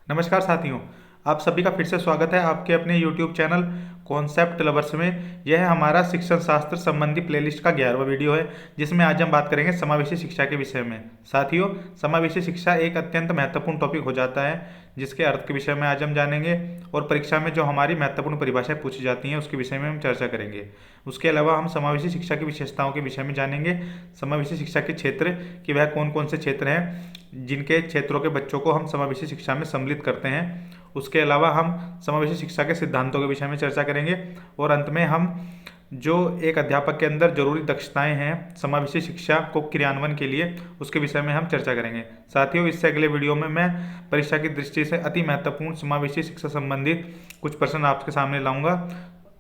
नमस्कार साथियों, आप सभी का फिर से स्वागत है आपके अपने YouTube चैनल कॉन्सेप्ट लवर्स में। यह हमारा शिक्षण शास्त्र संबंधी प्लेलिस्ट का 11वां वीडियो है, जिसमें आज हम बात करेंगे समावेशी शिक्षा के विषय में। साथियों, समावेशी शिक्षा एक अत्यंत महत्वपूर्ण टॉपिक हो जाता है, जिसके अर्थ के विषय में आज हम जानेंगे और परीक्षा में जो हमारी महत्वपूर्ण परिभाषाएं पूछी जाती हैं उसके विषय में हम चर्चा करेंगे। उसके अलावा हम समावेशी शिक्षा की विशेषताओं के विषय में जानेंगे, समावेशी शिक्षा के क्षेत्र कि वह कौन कौन से क्षेत्र हैं जिनके क्षेत्रों के बच्चों को हम समावेशी शिक्षा में सम्मिलित करते हैं। उसके अलावा हम समावेशी शिक्षा के सिद्धांतों के विषय में चर्चा करेंगे और अंत में हम जो एक अध्यापक के अंदर जरूरी दक्षताएं हैं समावेशी शिक्षा को क्रियान्वयन के लिए, उसके विषय में हम चर्चा करेंगे। साथियों, इससे अगले वीडियो में मैं परीक्षा की दृष्टि से अति महत्वपूर्ण समावेशी शिक्षा संबंधित कुछ प्रश्न आपके सामने लाऊंगा।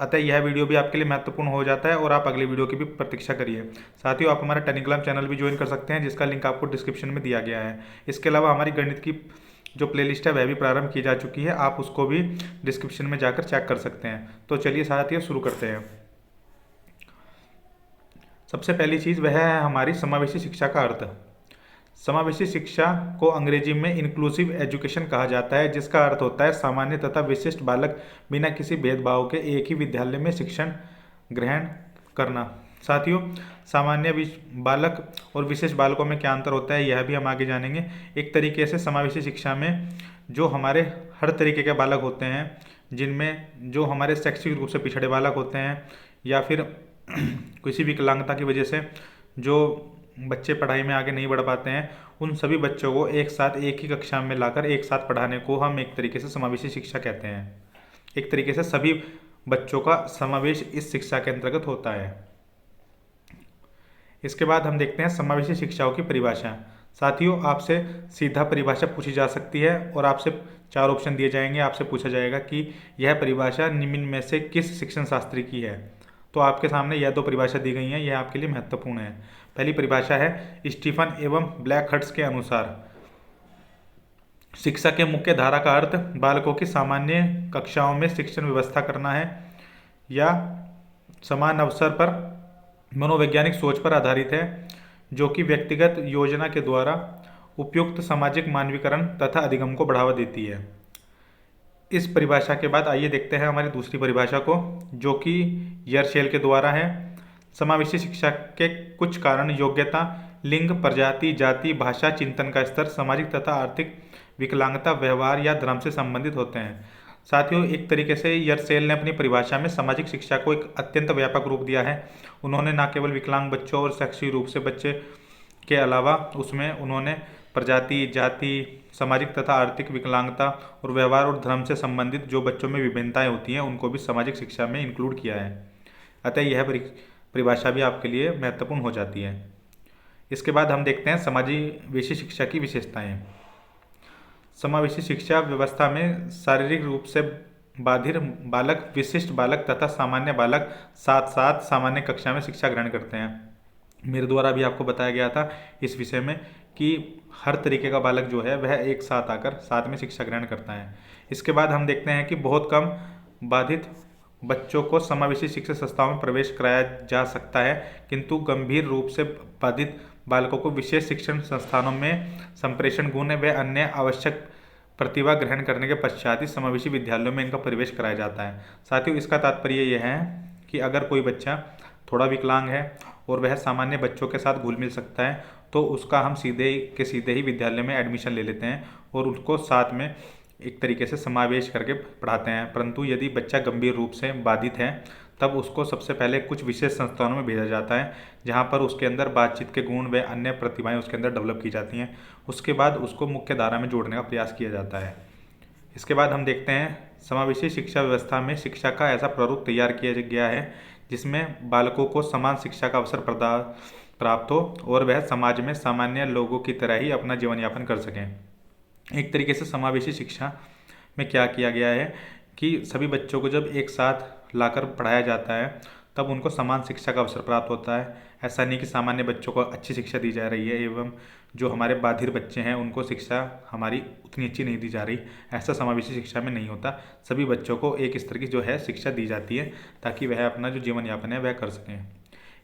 अतः यह वीडियो भी आपके लिए महत्वपूर्ण हो जाता है और आप अगले वीडियो की भी प्रतीक्षा करिए। साथियों, आप हमारा टेलीग्राम चैनल भी ज्वाइन कर सकते हैं, जिसका लिंक आपको डिस्क्रिप्शन में दिया गया है। इसके अलावा हमारी गणित की जो प्लेलिस्ट है वह भी प्रारंभ की जा चुकी है, आप उसको भी डिस्क्रिप्शन में जाकर चेक कर सकते हैं। तो चलिए साथियों शुरू करते हैं। सबसे पहली चीज़ वह है हमारी समावेशी शिक्षा का अर्थ। समावेशी शिक्षा को अंग्रेजी में इंक्लूसिव एजुकेशन कहा जाता है, जिसका अर्थ होता है सामान्य तथा विशिष्ट बालक बिना किसी भेदभाव के एक ही विद्यालय में शिक्षण ग्रहण करना। साथियों, बालक और विशेष बालकों में क्या अंतर होता है यह भी हम आगे जानेंगे। एक तरीके से समावेशी शिक्षा में जो हमारे हर तरीके के बालक होते हैं, जिनमें जो हमारे शैक्षिक रूप से पिछड़े बालक होते हैं या फिर किसी विकलांगता की वजह से जो बच्चे पढ़ाई में आगे नहीं बढ़ पाते हैं, उन सभी बच्चों को एक साथ एक ही कक्षा में लाकर एक साथ पढ़ाने को हम एक तरीके से समावेशी शिक्षा कहते हैं। एक तरीके से सभी बच्चों का समावेश इस शिक्षा के अंतर्गत होता है। इसके बाद हम देखते हैं समावेशी शिक्षाओं की परिभाषा। साथियों, आपसे सीधा परिभाषा पूछी जा सकती है और आपसे 4 ऑप्शन दिए जाएंगे। आपसे पूछा जाएगा कि यह परिभाषा निम्न में से किस शिक्षण शास्त्री की है। तो आपके सामने यह 2 परिभाषा दी गई हैं, यह आपके लिए महत्वपूर्ण है। पहली परिभाषा है स्टीफन एवं ब्लैकहर्ट्स के अनुसार शिक्षा के मुख्य धारा का अर्थ बालकों की सामान्य कक्षाओं में शिक्षण व्यवस्था करना है या समान अवसर पर मनोवैज्ञानिक सोच पर आधारित है, जो कि व्यक्तिगत योजना के द्वारा उपयुक्त सामाजिक मानवीकरण तथा अधिगम को बढ़ावा देती है। इस परिभाषा के बाद आइए देखते हैं हमारी दूसरी परिभाषा को, जो कि यर्शेल के द्वारा है। समावेशी शिक्षा के कुछ कारण योग्यता, लिंग, प्रजाति, जाति, भाषा, चिंतन का स्तर, सामाजिक तथा आर्थिक विकलांगता, व्यवहार या धर्म से संबंधित होते हैं। साथियों, एक तरीके से यर्शेल ने अपनी परिभाषा में सामाजिक शिक्षा को एक अत्यंत व्यापक रूप दिया है। उन्होंने न केवल विकलांग बच्चों और शैक्षिक रूप से बच्चे के अलावा उसमें उन्होंने प्रजाति, जाति, सामाजिक तथा आर्थिक विकलांगता और व्यवहार और धर्म से संबंधित जो बच्चों में विभिन्नताएं होती हैं उनको भी सामाजिक शिक्षा में इंक्लूड किया है। अतः यह परिभाषा भी आपके लिए महत्वपूर्ण हो जाती है। इसके बाद हम देखते हैं समावेशी शिक्षा की विशेषताएं। समावेशी शिक्षा व्यवस्था में शारीरिक रूप से बाधिर बालक, विशिष्ट बालक तथा सामान्य बालक साथ साथ सामान्य कक्षा में शिक्षा ग्रहण करते हैं। मेरे द्वारा भी आपको बताया गया था इस विषय में कि हर तरीके का बालक जो है वह एक साथ आकर साथ में शिक्षा ग्रहण करता है। इसके बाद हम देखते हैं कि बहुत कम बाधित बच्चों को समावेशी शिक्षा संस्थाओं में प्रवेश कराया जा सकता है, किंतु गंभीर रूप से बाधित बालकों को विशेष शिक्षण संस्थानों में संप्रेषण गुण व अन्य आवश्यक प्रतिभा ग्रहण करने के पश्चात ही समावेशी विद्यालयों में इनका प्रवेश कराया जाता है। साथियों, इसका तात्पर्य यह है कि अगर कोई बच्चा थोड़ा विकलांग है और वह सामान्य बच्चों के साथ घुल मिल सकता है, तो उसका हम सीधे ही विद्यालय में एडमिशन ले लेते हैं और उसको साथ में एक तरीके से समावेश करके पढ़ाते हैं। परंतु यदि बच्चा गंभीर रूप से बाधित है, तब उसको सबसे पहले कुछ विशेष संस्थानों में भेजा जाता है, जहाँ पर उसके अंदर बातचीत के गुण व अन्य प्रतिभाएं उसके अंदर डेवलप की जाती हैं। उसके बाद उसको मुख्य धारा में जोड़ने का प्रयास किया जाता है। इसके बाद हम देखते हैं समावेशी शिक्षा व्यवस्था में शिक्षा का ऐसा प्रारूप तैयार किया गया है जिसमें बालकों को समान शिक्षा का अवसर प्राप्त हो और वह समाज में सामान्य लोगों की तरह ही अपना जीवन यापन कर सकें। एक तरीके से समावेशी शिक्षा में क्या किया गया है कि सभी बच्चों को जब एक साथ लाकर पढ़ाया जाता है तब उनको समान शिक्षा का अवसर प्राप्त होता है। ऐसा नहीं कि सामान्य बच्चों को अच्छी शिक्षा दी जा रही है एवं जो हमारे बाधिर बच्चे हैं उनको शिक्षा हमारी उतनी अच्छी नहीं दी जा रही। ऐसा समावेशी शिक्षा में नहीं होता। सभी बच्चों को एक स्तर की जो है शिक्षा दी जाती है ताकि वह अपना जो जीवन यापन है वह कर सकें।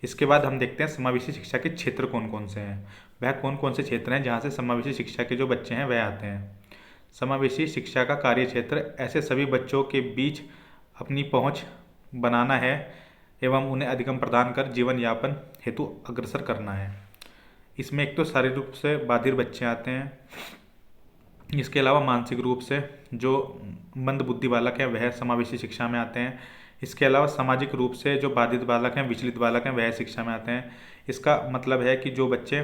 इसके बाद हम देखते हैं समावेशी शिक्षा के क्षेत्र कौन कौन से हैं, वह कौन कौन से क्षेत्र हैं जहाँ से समावेशी शिक्षा के जो बच्चे हैं वह आते हैं। समावेशी शिक्षा का कार्यक्षेत्र ऐसे सभी बच्चों के बीच अपनी पहुंच बनाना है एवं उन्हें अधिगम प्रदान कर जीवन यापन हेतु अग्रसर करना है। इसमें एक तो शारीरिक रूप से बाधिर बच्चे आते हैं, इसके अलावा मानसिक रूप से जो मंद बुद्धि बालक हैं वह समावेशी शिक्षा में आते हैं। इसके अलावा सामाजिक रूप से जो बाधित बालक हैं, विचलित बालक हैं, वह शिक्षा में आते हैं। इसका मतलब है कि जो बच्चे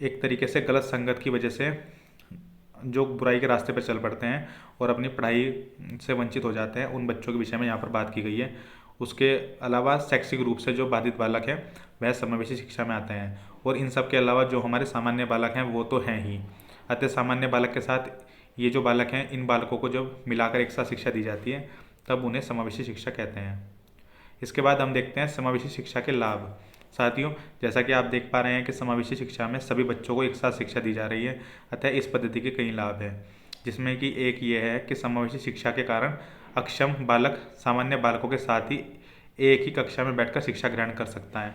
एक तरीके से गलत संगत की वजह से जो बुराई के रास्ते पर चल पड़ते हैं और अपनी पढ़ाई से वंचित हो जाते हैं, उन बच्चों के विषय में यहाँ पर बात की गई है। उसके अलावा शैक्षिक रूप से जो बाधित बालक हैं वह समावेशी शिक्षा में आते हैं। और इन सब के अलावा जो हमारे सामान्य बालक हैं वो तो हैं ही। अतः सामान्य बालक के साथ ये जो बालक हैं, इन बालकों को जब मिलाकर एक साथ शिक्षा दी जाती है तब उन्हें समावेशी शिक्षा कहते हैं। इसके बाद हम देखते हैं समावेशी शिक्षा के लाभ। साथियों, जैसा कि आप देख पा रहे हैं कि समावेशी शिक्षा में सभी बच्चों को एक साथ शिक्षा दी जा रही है, अतः इस पद्धति के कई लाभ हैं, जिसमें कि एक ये है कि समावेशी शिक्षा के कारण अक्षम बालक सामान्य बालकों के साथ ही एक ही कक्षा में बैठकर शिक्षा ग्रहण कर सकता है।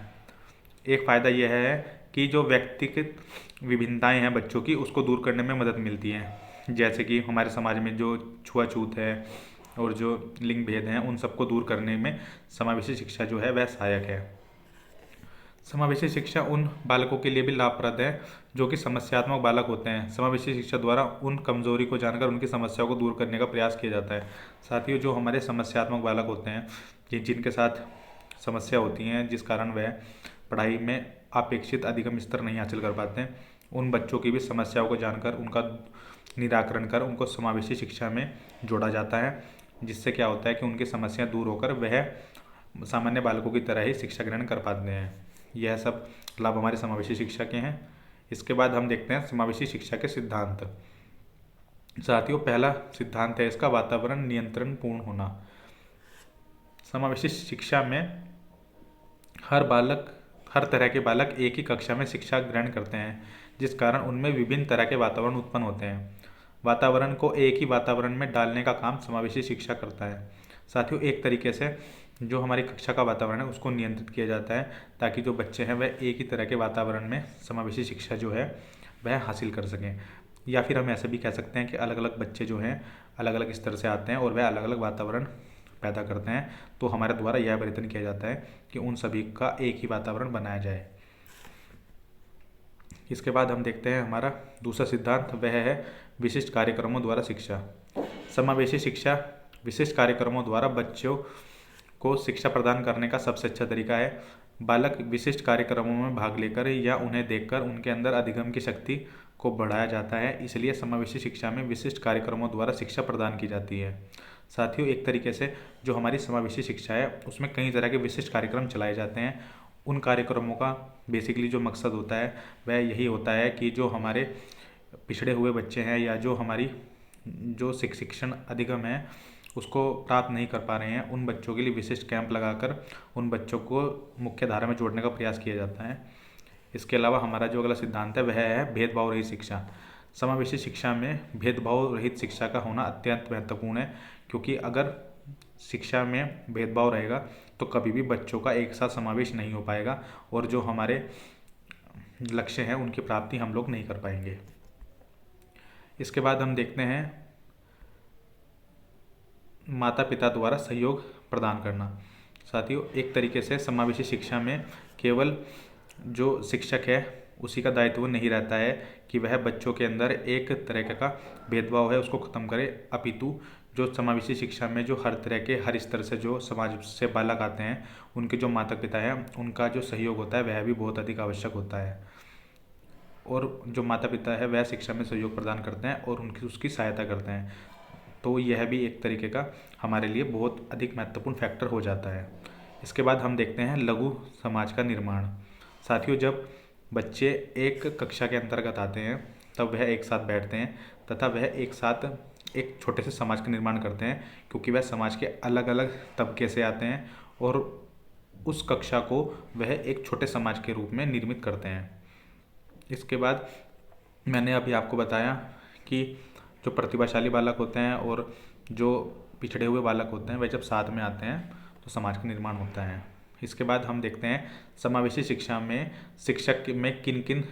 एक फ़ायदा यह है कि जो व्यक्तिगत विभिन्नताएं हैं बच्चों की, उसको दूर करने में मदद मिलती है। जैसे कि हमारे समाज में जो छुआछूत है और जो लिंग भेद हैं, उन सबको दूर करने में समावेशी शिक्षा जो है वह सहायक है। समावेशी शिक्षा उन बालकों के लिए भी लाभप्रद है जो कि समस्यात्मक बालक होते हैं। समावेशी शिक्षा द्वारा उन कमजोरी को जानकर उनकी समस्याओं को दूर करने का प्रयास किया जाता है। साथियों, जो हमारे समस्यात्मक बालक होते हैं, जिनके साथ समस्या होती हैं, जिस कारण वह पढ़ाई में अपेक्षित अधिगम स्तर नहीं हासिल कर पाते हैं, उन बच्चों की भी समस्याओं को जानकर उनका निराकरण कर उनको समावेशी शिक्षा में जोड़ा जाता है, जिससे क्या होता है कि उनकी समस्या दूर होकर वह सामान्य बालकों की तरह ही शिक्षा ग्रहण कर पाते हैं। यह सब लाभ हमारे समावेशी शिक्षा के हैं। इसके बाद हम देखते हैं समावेशी शिक्षा के सिद्धांत। साथियों, पहला सिद्धांत है इसका वातावरण नियंत्रण पूर्ण होना। समावेशी शिक्षा में हर तरह के बालक एक ही कक्षा में शिक्षा ग्रहण करते हैं, जिस कारण उनमें विभिन्न तरह के वातावरण उत्पन्न होते हैं। वातावरण को एक ही वातावरण में डालने का काम समावेशी शिक्षा करता है। साथियों, एक तरीके से जो हमारी कक्षा का वातावरण है उसको नियंत्रित किया जाता है, ताकि जो बच्चे हैं वह एक ही तरह के वातावरण में समावेशी शिक्षा जो है वह हासिल कर सकें। या फिर हम ऐसे भी कह सकते हैं कि अलग अलग बच्चे जो हैं अलग अलग स्तर से आते हैं और वह अलग अलग वातावरण पैदा करते हैं, तो हमारे द्वारा यह प्रयत्न किया जाता है कि उन सभी का एक ही वातावरण बनाया जाए। इसके बाद हम देखते हैं हमारा दूसरा सिद्धांत, वह है विशिष्ट कार्यक्रमों द्वारा शिक्षा। समावेशी शिक्षा विशिष्ट कार्यक्रमों द्वारा बच्चों को शिक्षा प्रदान करने का सबसे अच्छा तरीका है। बालक विशिष्ट कार्यक्रमों में भाग लेकर या उन्हें देखकर उनके अंदर अधिगम की शक्ति को बढ़ाया जाता है, इसलिए समावेशी शिक्षा में विशिष्ट कार्यक्रमों द्वारा शिक्षा प्रदान की जाती है। साथियों, एक तरीके से जो हमारी समावेशी शिक्षा है उसमें कई तरह के विशिष्ट कार्यक्रम चलाए जाते हैं। उन कार्यक्रमों का बेसिकली जो मकसद होता है वह यही होता है कि जो हमारे पिछड़े हुए बच्चे हैं या जो हमारी जो शिक्षण अधिगम है उसको प्राप्त नहीं कर पा रहे हैं, उन बच्चों के लिए विशिष्ट कैंप लगाकर उन बच्चों को मुख्य धारा में जोड़ने का प्रयास किया जाता है। इसके अलावा हमारा जो अगला सिद्धांत है वह है भेदभाव रहित शिक्षा। समावेशी शिक्षा में भेदभाव रहित शिक्षा का होना अत्यंत महत्वपूर्ण है, क्योंकि अगर शिक्षा में भेदभाव रहेगा तो कभी भी बच्चों का एक साथ समावेश नहीं हो पाएगा और जो हमारे लक्ष्य हैं उनकी प्राप्ति हम लोग नहीं कर पाएंगे। इसके बाद हम देखते हैं माता पिता द्वारा सहयोग प्रदान करना। साथियों, एक तरीके से समावेशी शिक्षा में केवल जो शिक्षक है उसी का दायित्व नहीं रहता है कि वह बच्चों के अंदर एक तरह का भेदभाव है उसको ख़त्म करे, अपितु जो समावेशी शिक्षा में जो हर स्तर से जो समाज से बालक आते हैं उनके जो माता पिता हैं उनका जो सहयोग होता है वह भी बहुत अधिक आवश्यक होता है। और जो माता पिता है वह शिक्षा में सहयोग प्रदान करते हैं और उसकी सहायता करते हैं, तो यह भी एक तरीके का हमारे लिए बहुत अधिक महत्वपूर्ण फैक्टर हो जाता है। इसके बाद हम देखते हैं लघु समाज का निर्माण। साथियों, जब बच्चे एक कक्षा के अंतर्गत आते हैं तब वह एक साथ बैठते हैं तथा वह एक साथ एक छोटे से समाज का निर्माण करते हैं, क्योंकि वह समाज के अलग अलग तबके से आते हैं और उस कक्षा को वह एक छोटे समाज के रूप में निर्मित करते हैं। इसके बाद मैंने अभी आपको बताया कि जो प्रतिभाशाली बालक होते हैं और जो पिछड़े हुए बालक होते हैं वह जब साथ में आते हैं तो समाज का निर्माण होता है। इसके बाद हम देखते हैं समावेशी शिक्षा में शिक्षक में किन किन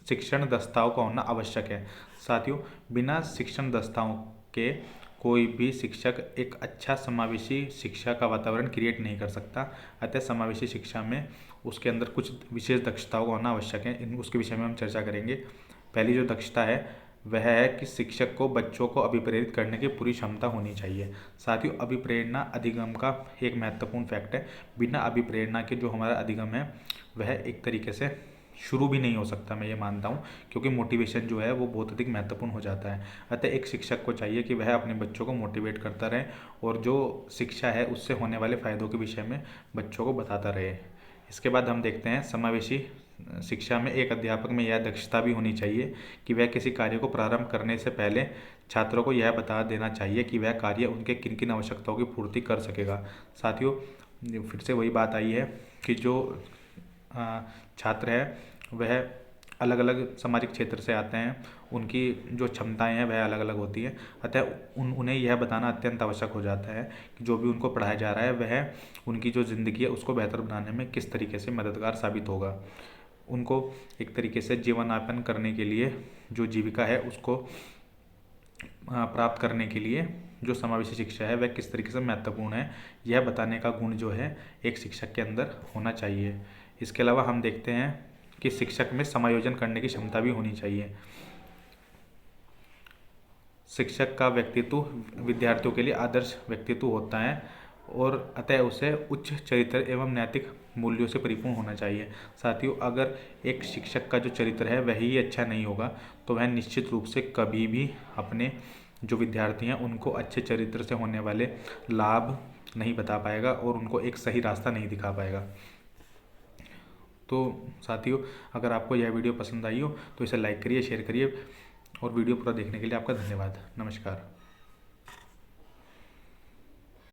शिक्षण दक्षताओं का होना आवश्यक है। साथियों, बिना शिक्षण दक्षताओं के कोई भी शिक्षक एक अच्छा समावेशी शिक्षा का वातावरण क्रिएट नहीं कर सकता। अतः समावेशी शिक्षा में उसके अंदर कुछ विशेष दक्षताओं का होना आवश्यक है। इन उसके विषय में हम चर्चा करेंगे। पहली जो दक्षता है वह है कि शिक्षक को बच्चों को अभिप्रेरित करने की पूरी क्षमता होनी चाहिए। साथियों, अभिप्रेरणा अधिगम का एक महत्वपूर्ण फैक्ट है। बिना अभिप्रेरणा के जो हमारा अधिगम है वह एक तरीके से शुरू भी नहीं हो सकता, मैं ये मानता हूँ, क्योंकि मोटिवेशन जो है वो बहुत अधिक महत्वपूर्ण हो जाता है। अतः एक शिक्षक को चाहिए कि वह अपने बच्चों को मोटिवेट करता रहे और जो शिक्षा है उससे होने वाले फ़ायदों के विषय में बच्चों को बताता रहे। इसके बाद हम देखते हैं समावेशी शिक्षा में एक अध्यापक में यह दक्षता भी होनी चाहिए कि वह किसी कार्य को प्रारंभ करने से पहले छात्रों को यह बता देना चाहिए कि वह कार्य उनके किन किन आवश्यकताओं की पूर्ति कर सकेगा। साथियों, फिर से वही बात आई है कि जो छात्र है वह अलग अलग सामाजिक क्षेत्र से आते हैं, उनकी जो क्षमताएं हैं वह अलग अलग होती हैं। अतः उन्हें यह बताना अत्यंत आवश्यक हो जाता है कि जो भी उनको पढ़ाया जा रहा है वह उनकी जो ज़िंदगी है उसको बेहतर बनाने में किस तरीके से मददगार साबित होगा। उनको एक तरीके से जीवन यापन करने के लिए जो जीविका है उसको प्राप्त करने के लिए जो समावेशी शिक्षा है वह किस तरीके से महत्वपूर्ण है, यह बताने का गुण जो है एक शिक्षक के अंदर होना चाहिए। इसके अलावा हम देखते हैं कि शिक्षक में समायोजन करने की क्षमता भी होनी चाहिए। शिक्षक का व्यक्तित्व विद्यार्थियों के लिए आदर्श व्यक्तित्व होता है और अतः उसे उच्च चरित्र एवं नैतिक मूल्यों से परिपूर्ण होना चाहिए। साथियों, अगर एक शिक्षक का जो चरित्र है वही अच्छा नहीं होगा तो वह निश्चित रूप से कभी भी अपने जो विद्यार्थी हैं उनको अच्छे चरित्र से होने वाले लाभ नहीं बता पाएगा और उनको एक सही रास्ता नहीं दिखा पाएगा। तो साथियों, अगर आपको यह वीडियो पसंद आई हो तो इसे लाइक करिए, शेयर करिए और वीडियो पूरा देखने के लिए आपका धन्यवाद। नमस्कार।